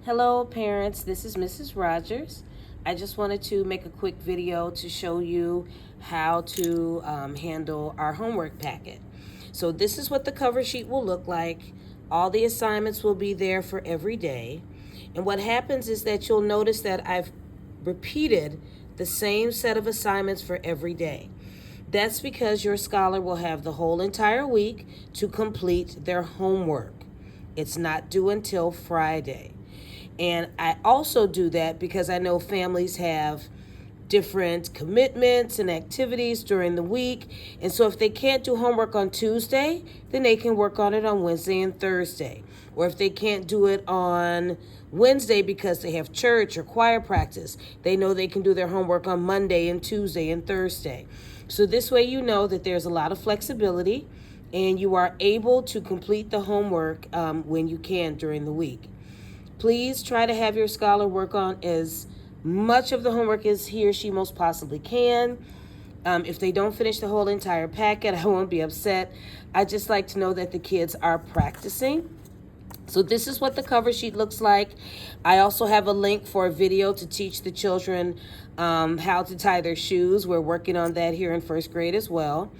Hello parents, this is Mrs. Rogers. I just wanted to make a quick video to show you how to handle our homework packet. So this is what the cover sheet will look like. All the assignments will be there for every day. And what happens is that you'll notice that I've repeated the same set of assignments for every day. That's because your scholar will have the whole entire week to complete their homework. It's not due until Friday. And I also do that because I know families have different commitments and activities during the week. And so if they can't do homework on Tuesday, then they can work on it on Wednesday and Thursday. Or if they can't do it on Wednesday because they have church or choir practice, they know they can do their homework on Monday and Tuesday and Thursday. So this way you know that there's a lot of flexibility and you are able to complete the homework when you can during the week. Please try to have your scholar work on as much of the homework as he or she most possibly can. If they don't finish the whole entire packet, I won't be upset. I just like to know that the kids are practicing. So this is what the cover sheet looks like. I also have a link for a video to teach the children how to tie their shoes. We're working on that here in first grade as well.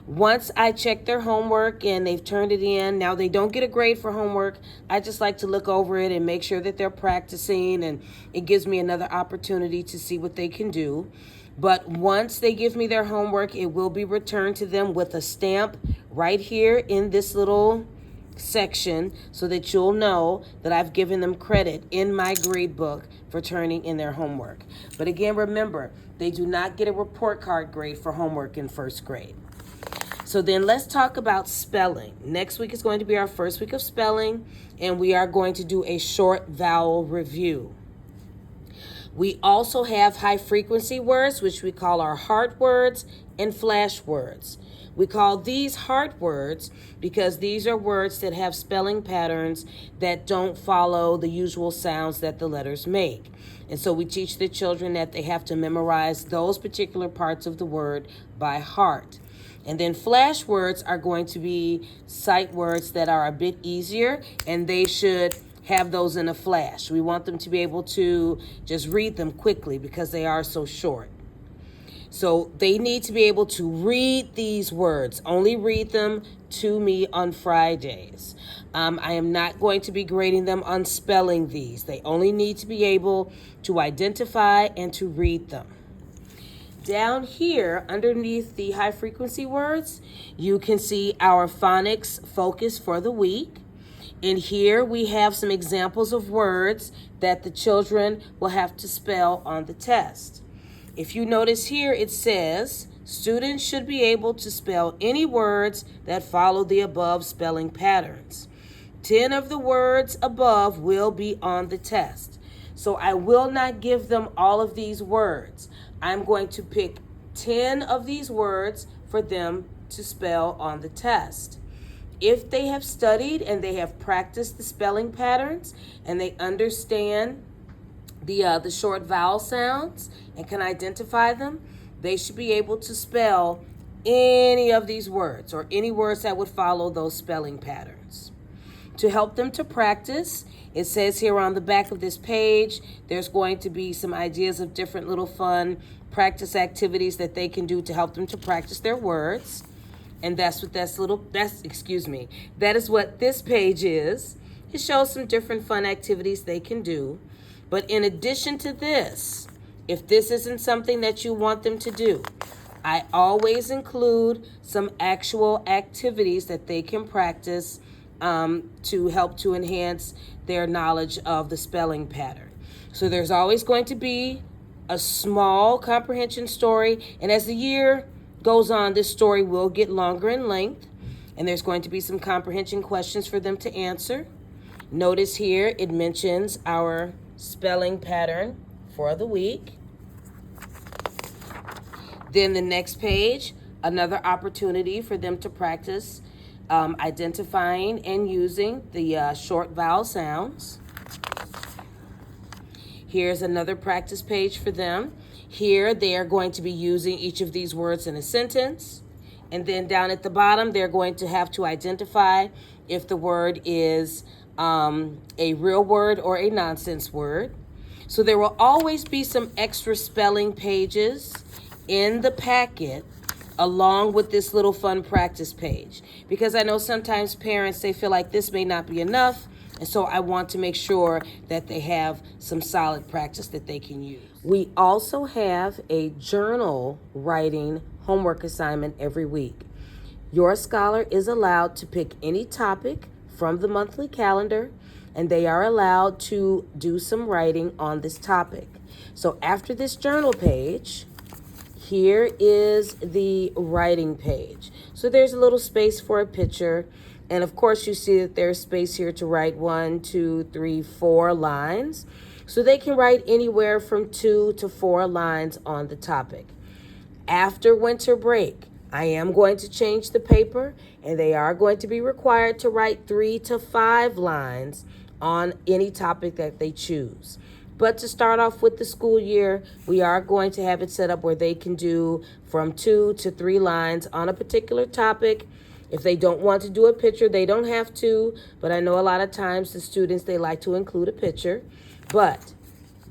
Once I check their homework and they've turned it in, now they don't get a grade for homework. I just like to look over it and make sure that they're practicing, and it gives me another opportunity to see what they can do. But once they give me their homework, it will be returned to them with a stamp right here in this little section so that you'll know that I've given them credit in my grade book for turning in their homework. But again, remember, they do not get a report card grade for homework in first grade. So then let's talk about spelling. Next week is going to be our first week of spelling, and we are going to do a short vowel review. We also have high frequency words, which we call our heart words and flash words. We call these heart words because these are words that have spelling patterns that don't follow the usual sounds that the letters make. And so we teach the children that they have to memorize those particular parts of the word by heart. And then flash words are going to be sight words that are a bit easier, and they should have those in a flash. We want them to be able to just read them quickly because they are so short. So they need to be able to read these words. Only read them to me on Fridays. I am not going to be grading them on spelling these. They only need to be able to identify and to read them. Down here, underneath the high frequency words, you can see our phonics focus for the week. And here we have some examples of words that the children will have to spell on the test. If you notice here, it says, students should be able to spell any words that follow the above spelling patterns. 10 of the words above will be on the test. So I will not give them all of these words. I'm going to pick 10 of these words for them to spell on the test. If they have studied and they have practiced the spelling patterns and they understand the short vowel sounds and can identify them, they should be able to spell any of these words or any words that would follow those spelling patterns. To help them to practice, it says here on the back of this page, there's going to be some ideas of different little fun practice activities that they can do to help them to practice their words. And that is what this page is. It shows some different fun activities they can do. But in addition to this, if this isn't something that you want them to do, I always include some actual activities that they can practice to help to enhance their knowledge of the spelling pattern. So there's always going to be a small comprehension story, and as the year goes on, this story will get longer in length, and there's going to be some comprehension questions for them to answer. Notice here it mentions our spelling pattern for the week. Then the next page, another opportunity for them to practice identifying and using the short vowel sounds. Here's another practice page for them. Here they are going to be using each of these words in a sentence. And then down at the bottom, they're going to have to identify if the word is a real word or a nonsense word. So there will always be some extra spelling pages in the packet along with this little fun practice page, because I know sometimes parents, they feel like this may not be enough, and so I want to make sure that they have some solid practice that they can use. We also have a journal writing homework assignment every week. Your scholar is allowed to pick any topic from the monthly calendar, and they are allowed to do some writing on this topic. So after this journal page, here is the writing page. So there's a little space for a picture. And of course, you see that there's space here to write 1, 2, 3, 4 lines. So they can write anywhere from 2 to 4 lines on the topic. After winter break, I am going to change the paper, and they are going to be required to write 3 to 5 lines on any topic that they choose. But to start off with the school year, we are going to have it set up where they can do from 2 to 3 lines on a particular topic. If they don't want to do a picture, they don't have to, but I know a lot of times the students, they like to include a picture, but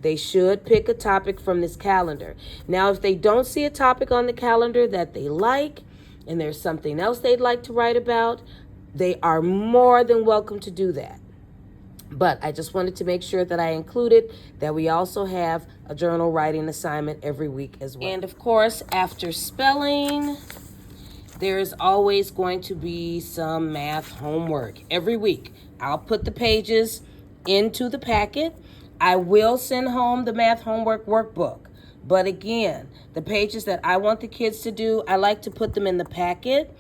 they should pick a topic from this calendar. Now, if they don't see a topic on the calendar that they like, and there's something else they'd like to write about, they are more than welcome to do that. But I just wanted to make sure that I included that we also have a journal writing assignment every week as well. And of course, after spelling, there's always going to be some math homework every week. I'll put the pages into the packet. I will send home the math homework workbook. But again, the pages that I want the kids to do, I like to put them in the packet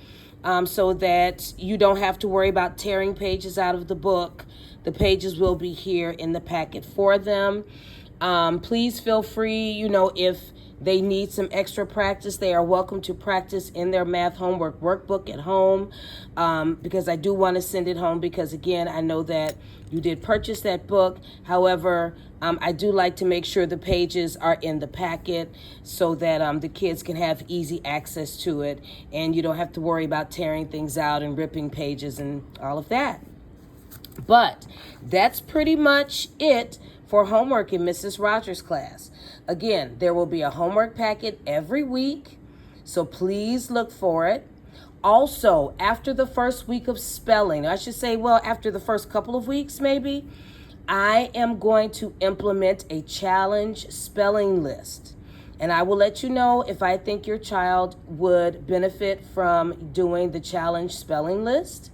so that you don't have to worry about tearing pages out of the book. The pages will be here in the packet for them. Please feel free, if they need some extra practice, they are welcome to practice in their math homework workbook at home, because I do want to send it home because, again, I know that you did purchase that book. However, I do like to make sure the pages are in the packet so that the kids can have easy access to it, and you don't have to worry about tearing things out and ripping pages and all of that. But that's pretty much it for homework in Mrs. Rogers' class. Again, there will be a homework packet every week, so please look for it. Also, after the first week of spelling, after the first couple of weeks maybe, I am going to implement a challenge spelling list. And I will let you know if I think your child would benefit from doing the challenge spelling list,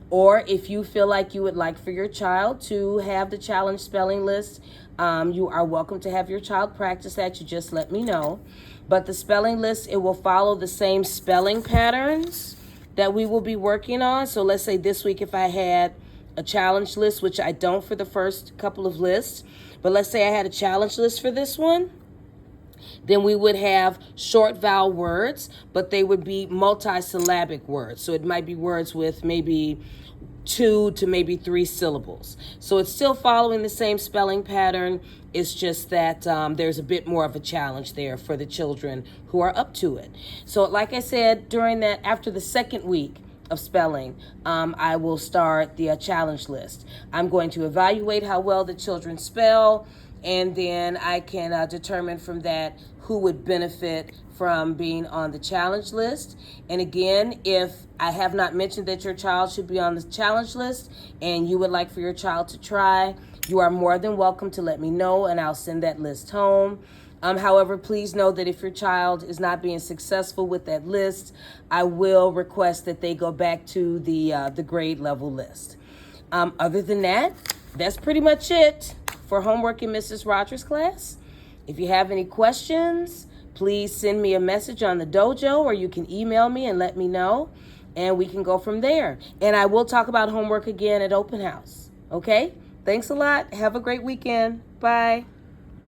or if you feel like you would like for your child to have the challenge spelling list. You are welcome to have your child practice that. You just let me know. But the spelling list, it will follow the same spelling patterns that we will be working on. So let's say this week if I had a challenge list, which I don't for the first couple of lists, but let's say I had a challenge list for this one, then we would have short vowel words, but they would be multisyllabic words. So it might be words with maybe 2 to maybe 3 syllables. So it's still following the same spelling pattern. It's just that there's a bit more of a challenge there for the children who are up to it. So like I said, after the second week of spelling, I will start the challenge list. I'm going to evaluate how well the children spell, and then I can determine from that who would benefit from being on the challenge list. And again, if I have not mentioned that your child should be on the challenge list and you would like for your child to try, you are more than welcome to let me know, and I'll send that list home. However, please know that if your child is not being successful with that list, I will request that they go back to the grade level list. Other than that, that's pretty much it for homework in Mrs. Rogers' class. If you have any questions, please send me a message on the dojo, or you can email me and let me know, and we can go from there. And I will talk about homework again at open house. Okay? Thanks a lot. Have a great weekend. Bye.